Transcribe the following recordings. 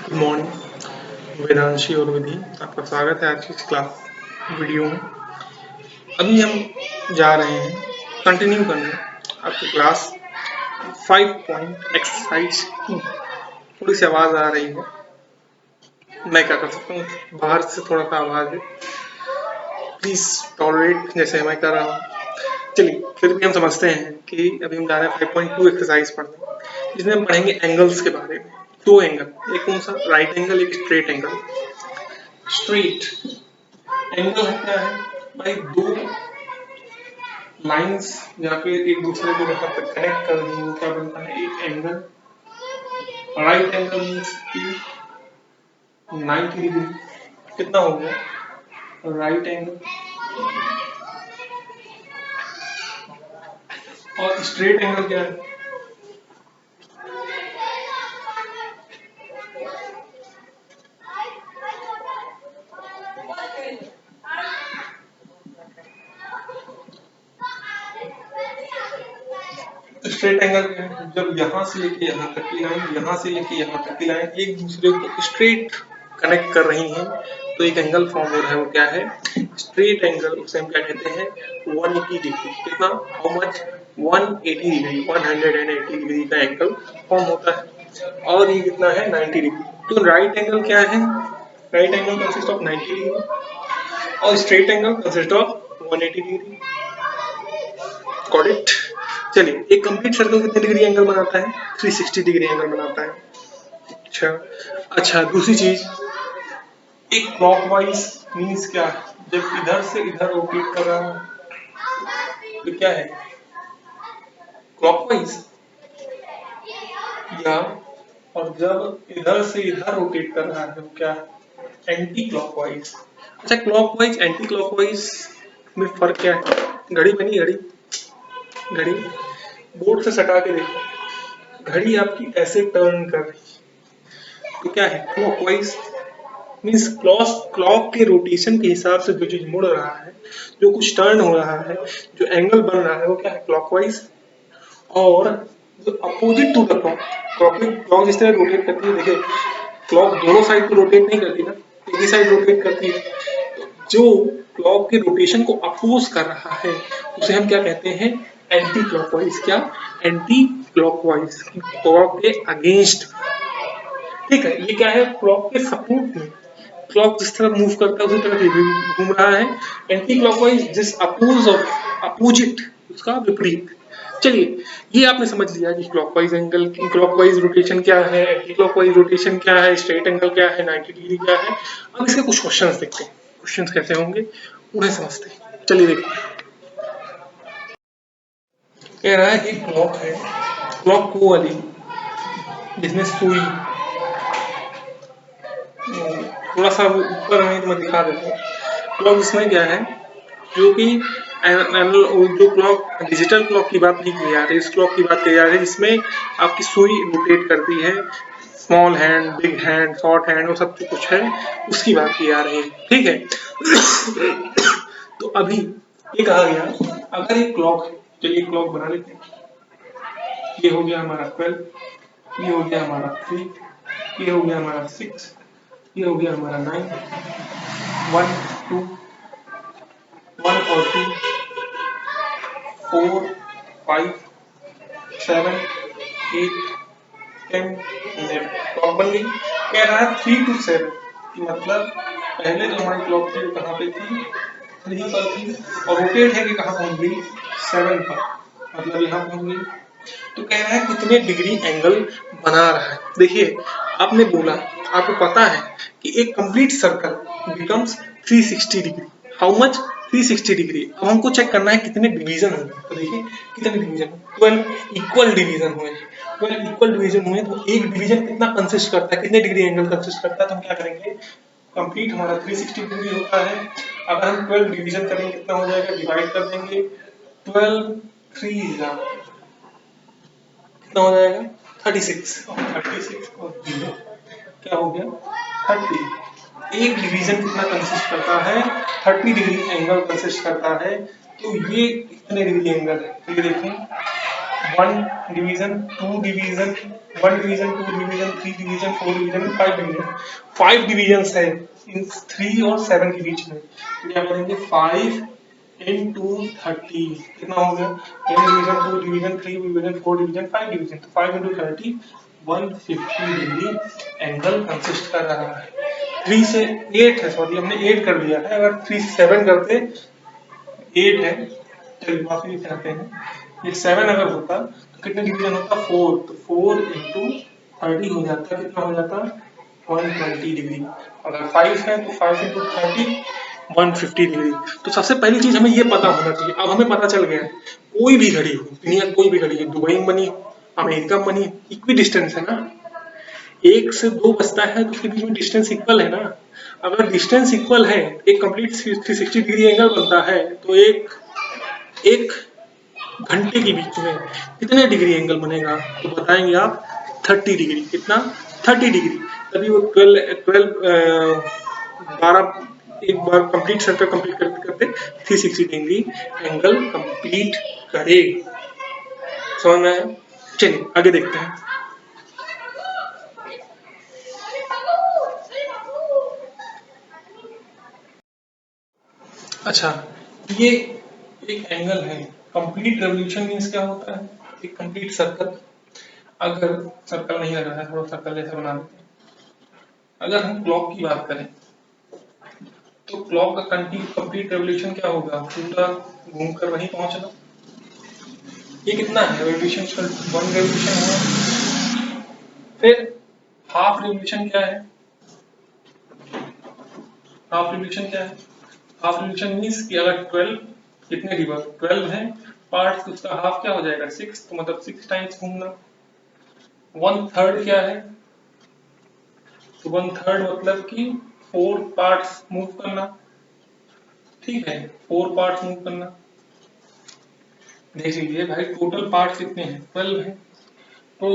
Good morning Vedanshi और विधि। आपका स्वागत है आज की इस क्लास वीडियो में। अभी हम जा रहे हैं कंटिन्यू करने आपकी क्लास 5 पॉइंट एक्सरसाइज 2। थोड़ी सी आवाज़ आ रही है, मैं क्या कर सकता हूँ, बाहर से थोड़ा सा आवाज़ है, प्लीज़ टॉलरेट जैसे मैं कर रहा हूँ। चलिए फिर भी हम समझते हैं कि अभी हम जा रहे हैं 5.2 एक्सरसाइज पढ़ने, जिसमें हम पढ़ेंगे एंगल्स के बारे में। दो एंगल, एक कौन सा, राइट एंगल, एक स्ट्रेट एंगल। स्ट्रेट एंगल है क्या है भाई, दो लाइंस जहाँ पे एक दूसरे को यहाँ पे कनेक्ट कर दी, वो क्या बनता है, एक एंगल। राइट एंगल मीन्स कि 90 डिग्री। कितना हो गया राइट एंगल। और स्ट्रेट एंगल क्या है, स्ट्रेट एंगल क्या है, जब यहाँ से लेके यहाँ तक की लाइन, यहाँ से लेके यहाँ तक की लाइन एक दूसरे को स्ट्रेट कनेक्ट कर रही हैं, तो एक एंगल फॉर्म हो रहा है, वो क्या है, स्ट्रेट एंगल। उसे हम क्या कहते हैं, 180 डिग्री। कितना, हाउ मच, 180 डिग्री, 180 डिग्री का एंगल फॉर्म होता है। और ये कितना है, 90 डिग्री। तो राइट एंगल क्या है, right angle consist of 90 degree और straight angle consist of 180 degree. Got it. चलिए, एक कंप्लीट सर्कल कितने डिग्री एंगल बनाता है, 360 डिग्री एंगल बनाता है। अच्छा दूसरी चीज, एक क्लॉकवाइज मींस क्या है, जब इधर से इधर रोटेट कर रहा है तो क्या है, क्लॉकवाइज। या और जब इधर से इधर रोटेट कर रहा है तो क्या है, एंटी क्लॉकवाइज। अच्छा, क्लॉकवाइज एंटी क्लॉकवाइज में फर्क क्या है, घड़ी बनी, घड़ी घड़ी बोर्ड से सटा के देखो, घड़ी आपकी ऐसे टर्न कर रही है तो क्या है, क्लॉकवाइज। मीन्स क्लॉक के रोटेशन के हिसाब से जो चीज मुड़ रहा है, जो कुछ टर्न हो रहा है, जो एंगल बन रहा है, वो क्या है, क्लॉकवाइज। और जो opposite to the clock, clock जिस तरह रोटेट करती है, देखिए क्लॉक दोनों साइड को रोटेट नहीं करती ना, एक ही साइड रोटेट करती है। तो जो क्लॉक के रोटेशन को अपोज कर रहा है उसे हम क्या कहते हैं, एंटी क्लॉकवाइज। क्या, एंटी क्लॉकवाइज, क्लॉक के अगेंस्ट। ठीक है, ये क्या है, क्लॉक के सपोर्ट में। क्लॉक जिस तरफ मूव करता है उसी तरफ ये भी घूम रहा है। एंटी क्लॉकवाइज जिस अपोजिट, उसका विपरीत। चलिए, ये आपने समझ लिया कि क्लॉकवाइज एंगल, क्लॉकवाइज रोटेशन क्या है, एंटी क्लॉकवाइज रोटेशन क्या है, स्ट्रेट एंगल क्या है, 90 डिग्री क्या है। अब इसके कुछ क्वेश्चंस देखते हैं, क्वेश्चंस कैसे होंगे उन्हें समझते हैं। चलिए देखते हैं। कह रहा है कि क्लॉक है, क्लॉक को वाली, जिसमें सुई, थोड़ा सा ऊपर में तो मैं दिखा देता हूँ। क्लॉक इसमें क्या है, जो कि जो क्लॉक, डिजिटल क्लॉक की बात नहीं की जा रही, इस क्लॉक की बात की जा रही है जिसमें आपकी सुई रोटेट करती है। Small hand, big hand, short hand, वो सब जो कुछ है उसकी बात की जा रही है। ठीक है। तो अभी ये कहा गया, अगर ये क्लॉक है, चलिए क्लॉक बना लेते हैं। ये हो गया हमारा 12, ये हो गया हमारा 3, ये हो गया हमारा 6, ये हो गया हमारा 9, 1 2 1 और 2, 4 5 7 8 10 11। क्लॉक बन गई। कह रहा है 3 to 7, मतलब पहले जो हमारी क्लॉक थी वो कहाँ पे थी, 3 पर थी, और रोटेट है कि कहाँ पहुंच गई, 7 पर, मतलब यहाँ पहुंच गई। तो कह रहा है कितने डिग्री एंगल बना रहा है। देखिए, आपने बोला, आपको पता है कि एक complete circle becomes 360 degree. How much, 360 degree. अब हमको चेक करना है कितने डिवीजन हुए। तो देखिए कितने डिवीजन, 12 इक्वल डिवीजन हुए। 12 इक्वल डिवीजन हुए तो एक डिवीजन कितना कंसिस्ट करता है, कितने डिग्री एंगल कंसिस्ट करता है, तो हम क्या करेंगे, कंप्लीट हमारा 360 डिग्री होता है। अगर हम 12 डिवीजन करेंगे कितना हो जाएगा, डिवाइड कर देंगे, 12 3 कितना हो जाएगा, 36। 36 और 0 क्या हो गया, 30। एक डिवीजन कितना कंसिस्ट करता है, 30 डिग्री एंगल कंसिस्ट करता है। तो ये कितने डिग्री एंगल है, तो ये देखें, 1 division, 2 division, 1 division, 2 division, 3 division, 4 division, 5 division, 5 division है इन 3 और 7 के बीच में। तो क्या करेंगे 5 into 30 कितना हो गया, n division, 2 division, 3 division, 4 division, 5 division, तो 5 into 30 150 डिग्री एंगल कंसिस्ट कर रहा है। 3 से 8 है, सॉरी हमने 8 कर दिया है, अगर 3 से 7 करते 8 है, चलिए माफी चाहते हैं, ये 7 अगर होता तो कितने डिवीजन होता 4, तो 4 into 30 हो जाता, कितना हो जाता 120 डिग्री। अगर 5 है तो 5 into 30 150 डिग्री। तो सबसे पहली चीज हमें ये पता होना चाहिए, अब हमें पता चल गया है कोई भी घड़ी हो दुनिया, कोई भी घड़ी हो, दुबई में बनी, अमेरिका में बनी, इक्वी डिस्टेंस है ना, 1 से 2 बजता है तो उसके बीच में डिस्टेंस इक्वल है ना। अगर डिस्टेंस इक्वल है, एक कंप्लीट 360 डिग्री एंगल बनता है, तो एक घंटे के बीच में कितने डिग्री एंगल बनेगा, तो बताएंगे आप 30 डिग्री। कितना 30 डिग्री। तभी वो 12 एक बार कंप्लीट सर्कल कंप्लीट करते करते 360 डिग्री एंगल कंप्लीट करे। समझ में आया? चलिए आगे देखते हैं। अच्छा, ये एक एंगल है। कंप्लीट रेवोल्यूशन मीन्स क्या होता है, एक कंप्लीट सर्कल। अगर सर्कल नहीं लग रहा है, थोड़ा सर्कल जैसा बना देते हैं। अगर हम क्लॉक की बात करें तो क्लॉक का कंप्लीट रेवोल्यूशन क्या होगा, पूरा घूमकर वहीं पहुंचना। ये कितना है रेवोल्यूशन, 1 रेवोल्यूशन हुआ। फिर हाफ रेवोल्यूशन क्या है, हाफ रेवोल्यूशन क्या है, हाफ रेवोल्यूशन मीन्स कि अगर 12 कितने रिवर 12 है पार्ट्स, तो उसका हाफ क्या हो जाएगा 6, तो मतलब 6 टाइम्स घूमना। 1/3 क्या है, तो 1/3 मतलब कि 4 पार्ट्स मूव करना। ठीक है, 4 पार्ट्स मूव करना। देख लीजिए भाई टोटल पार्ट्स कितने हैं 12 है, तो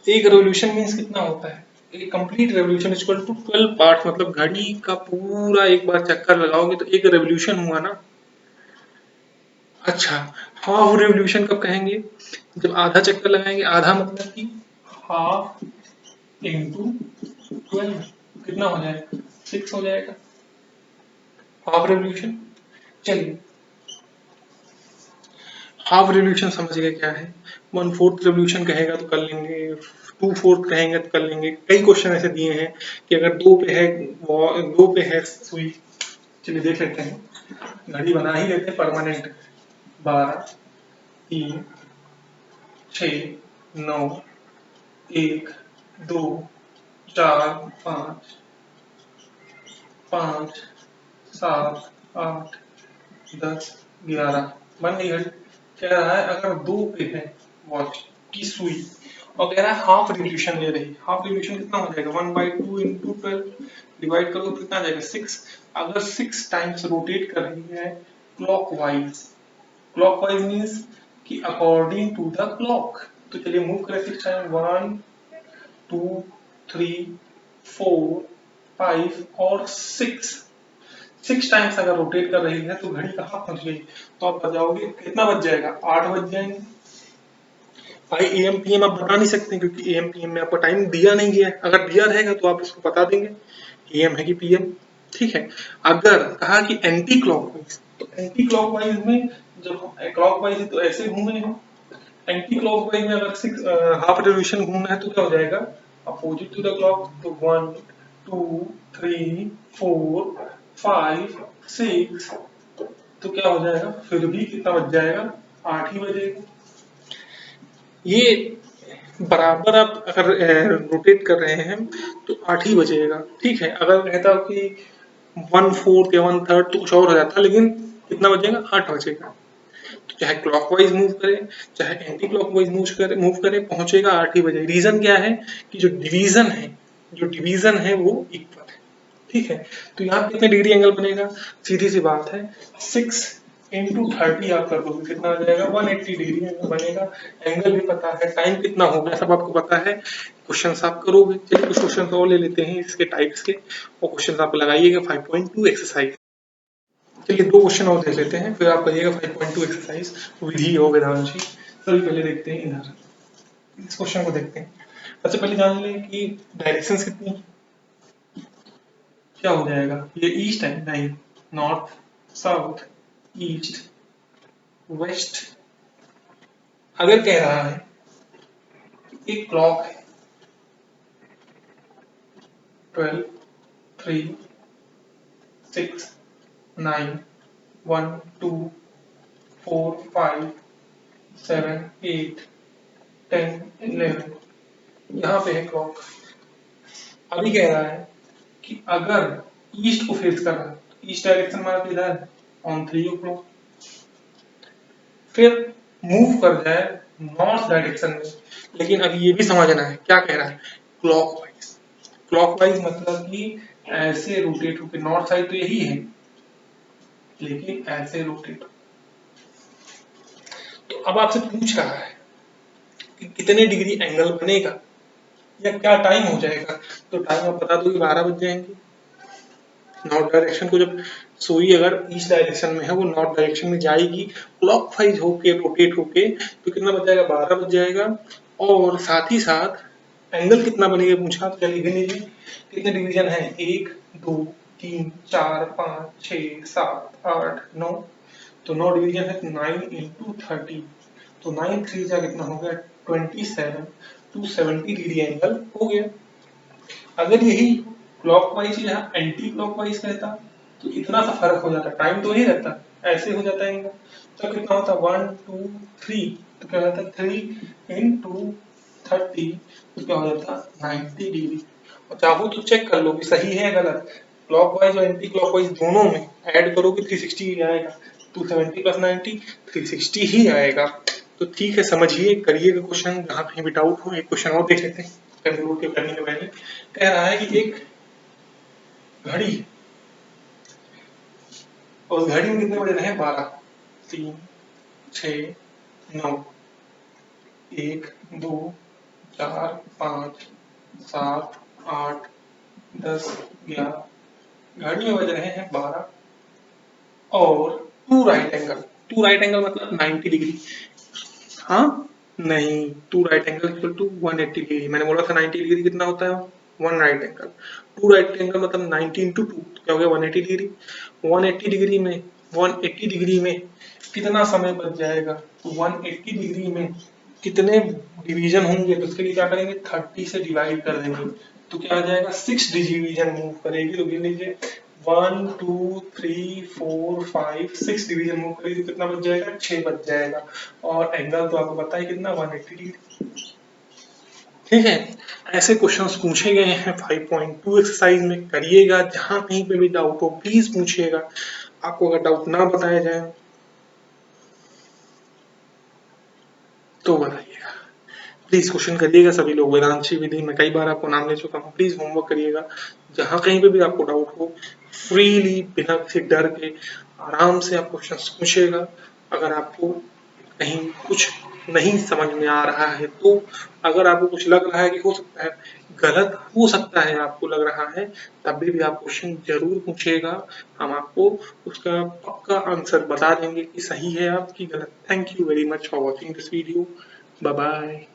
एक रेवोल्यूशन मीन्स कितना होता है, एक complete revolution equal to 12 parts, मतलब घड़ी का पूरा एक बार चक्कर लगाओगे तो एक रेवोल्यूशन हुआ ना। अच्छा, हाफ रेवोल्यूशन कब कहेंगे, जब आधा चक्कर लगाएंगे, आधा मतलब कि हाफ इंटू 12 कितना हो जाएगा 6 हो जाएगा हाफ रेवोल्यूशन। चलिए हाफ रेवोल्यूशन समझ गए क्या है, 1/4 रेवोल्यूशन कहेगा तो कर लेंगे, 2/4 कहेंगे तो कर लेंगे। कई क्वेश्चन ऐसे दिए हैं कि अगर 2 पे है सुई। चलिए देख लेते हैं, घड़ी बना ही लेते हैं परमानेंट। 12 3 6 9 1 2 4 5 5 7 8 10 11 बन गई घड़ी। कह रहा है अगर 2 पे है वॉच की सुई और कह रहा है हाफ रिवोल्यूशन ले रही, हाफ रिवोल्यूशन कितना हो जाएगा 1/2 इंटू 12 डिवाइड करो तो कितना आ जाएगा 6। अगर 6 टाइम्स रोटेट कर रही है क्लॉकवाइज, क्लॉकवाइज मीन्स कि अकॉर्डिंग टू द क्लॉक, तो चलिए मूव करें 6 टाइम 1 2 3 4 5 और 6 टाइम्स अगर रोटेट कर रही है तो घड़ी कहाँ पहुंच गई, तो आप बताओगे कितना बज जाएगा 8 बज जाएंगे। भाई एम पीएम आप बता नहीं सकते क्योंकि एम पीएम में आपका टाइम दिया नहीं गया है, अगर दिया रहेगा तो आप उसको बता देंगे एम है कि पीएम। ठीक है, अगर कहा कि एंटी क्लॉकवाइज, तो एंटी क्लॉकवाइज में जब क्लॉकवाइज है तो ऐसे घूमने हो, एंटी क्लॉकवाइज में अगर 6 हाफ रेवोल्यूशन घूमना है तो क्या हो जाएगा अपोजिट टू द क्लॉक, तो 1 2 3 4 5 6, तो क्या हो जाएगा फिर भी कितना बज जाएगा 8 ही बजेगा। ये बराबर आप अगर रोटेट कर रहे हैं तो 8 ही बजेगा। ठीक है, अगर कहता कि 1/4 या 1/3 तो कुछ और हो जाता, लेकिन कितना बजेगा 8 बजेगा। तो चाहे क्लॉकवाइज मूव करे चाहे एंटी क्लॉकवाइज मूव करे पहुंचेगा 8 ही बजे। रीजन क्या है कि जो डिवीजन है वो इक्वल है। ठीक है, तो यहाँ पे कितने डिग्री एंगल बनेगा, सीधी सी बात है 6 इंटू 30 आप कर दोगे कितना आ जाएगा 180 डिग्री एंगल बनेगा। एंगल भी पता है, टाइम कितना हो गया सब आपको पता है, क्वेश्चन आप करोगे। चलिए कुछ क्वेश्चन और ले लेते हैं इसके टाइप्स के, और क्वेश्चन आप लगाइएगा 5.2 एक्सरसाइज। चलिए 2 क्वेश्चन और देख लेते हैं फिर आप कहिएगा 5.2 एक्सरसाइज विधि और वेदांशी। सभी पहले देखते हैं इधर, इस क्वेश्चन को देखते हैं। सबसे पहले जान लें कि डायरेक्शंस कितनी, क्या हो जाएगा, ये ईस्ट है, नहीं, नॉर्थ, साउथ, ईस्ट, वेस्ट। अगर कह रहा है एक क्लॉक है 12, 3, 6, 9, 1, 2, 4, 5, 7, 8, 10, 11, यहाँ पे है क्लॉक। अभी कह रहा है कि अगर ईस्ट को फेस कर रहा है, ईस्ट डायरेक्शन में किधर, ऑन 3 o'clock, फिर मूव कर जाए नॉर्थ डायरेक्शन में। लेकिन अभी ये भी समझना है क्या कह रहा है, क्लॉकवाइज। क्लॉकवाइज मतलब कि ऐसे रोटेट होकर, नॉर्थ साइड तो यही है लेकिन ऐसे रोटेट। तो अब आपसे पूछ रहा है कि कितने डिग्री एंगल बनेगा या क्या टाइम हो जाएगा। तो टाइम आप बता दो कि 12 बज जाएंगे। नॉर्थ डायरेक्शन को जब सुई अगर ईस्ट डायरेक्शन में है वो नॉर्थ डायरेक्शन में जाएगी क्लॉकवाइज होके रोटेट होके, तो कितना बज जाएगा, 12 बज जाएगा। और साथ ही साथ एंगल कितना बनेगा पूछा, तो लिख लीजिए कितने डिवीजन है, 1, 2, 3, 4, 5, 6, 7, 8, 9। तो 9 डिवीजन है, 9 इंटू 30, तो 9 3 का कितना हो गया 27, 270 डिग्री एंगल हो गया। अगर यही क्लॉकवाइज या एंटी क्लॉकवाइज कहता तो इतना सा फर्क हो जाता, टाइम तो ही रहता, ऐसे हो जाता है। तो कितना होता 1, 2, 3, तो क्या होता 3 इंटू 30, तो क्या हो जाता 90 डिग्री। और चाहो तो चेक कर लो कि सही है या गलत। क्लॉकवाइज और एंटी क्लॉकवाइज दोनों में ऐड करोगे 360 ही आएगा, 270 प्लस 90 360 ही आएगा। तो ठीक है, समझिए, करिएगा क्वेश्चन। जहाँ कहीं भी डाउट हो, एक क्वेश्चन और देख लेते हैं कंक्लूड के करने के पहले। कह रहा है कि एक घड़ी, और घड़ी में कितने बजे रहे, 12, 3, 6, 9, 1, 2, 4, 5, 7, 8, 10, 11, घड़ी में बज रहे हैं 12 और two right angle. Two right angle मतलब 90 डिग्री। हाँ, नहीं, two right angle equal to 180 degree. मैंने बोला था 90 डिग्री कितना होता है, one right angle. Two right angle मतलब 90 इंटू 2, तो क्या हो गया 180 डिग्री। 180 डिग्री में 180 डिग्री में कितना समय बच जाएगा, तो 180 डिग्री में कितने डिवीजन होंगे, तो उसके लिए क्या करेंगे 30 से डिवाइड कर देंगे, तो क्या आ जाएगा 6 डिवीजन मूव करेगी। तो गिन लीजिए 1, 2, 3, 4, 5, 6 डिवीजन मूव करेगी, तो कितना बच जाएगा 6 बच जाएगा। और एंगल तो आपको पता है कितना 180 डिग्री। ठीक है, ऐसे क्वेश्चंस पूछे गए हैं 5.2 एक्सरसाइज में। करिएगा, जहां कहीं पे भी डाउट हो प्लीज पूछिएगा। आपको अगर डाउट ना बताया जाए तो बताइएगा, प्लीज क्वेश्चन करिएगा सभी लोग। वेदांशी विधि में कई बार आपको नाम ले चुका हूँ, प्लीज होमवर्क करिएगा। जहां कहीं पे भी आपको डाउट हो फ्रीली बिना किसी डर के आराम से आप क्वेश्चन पूछिएगा। अगर आपको कहीं कुछ नहीं समझ में आ रहा है तो, अगर आपको कुछ लग रहा है कि हो सकता है गलत हो सकता है, आपको लग रहा है, तब भी आप क्वेश्चन जरूर पूछिएगा। हम आपको उसका पक्का आंसर बता देंगे कि सही है आपकी गलत। Thank you very much for watching this video. Bye bye.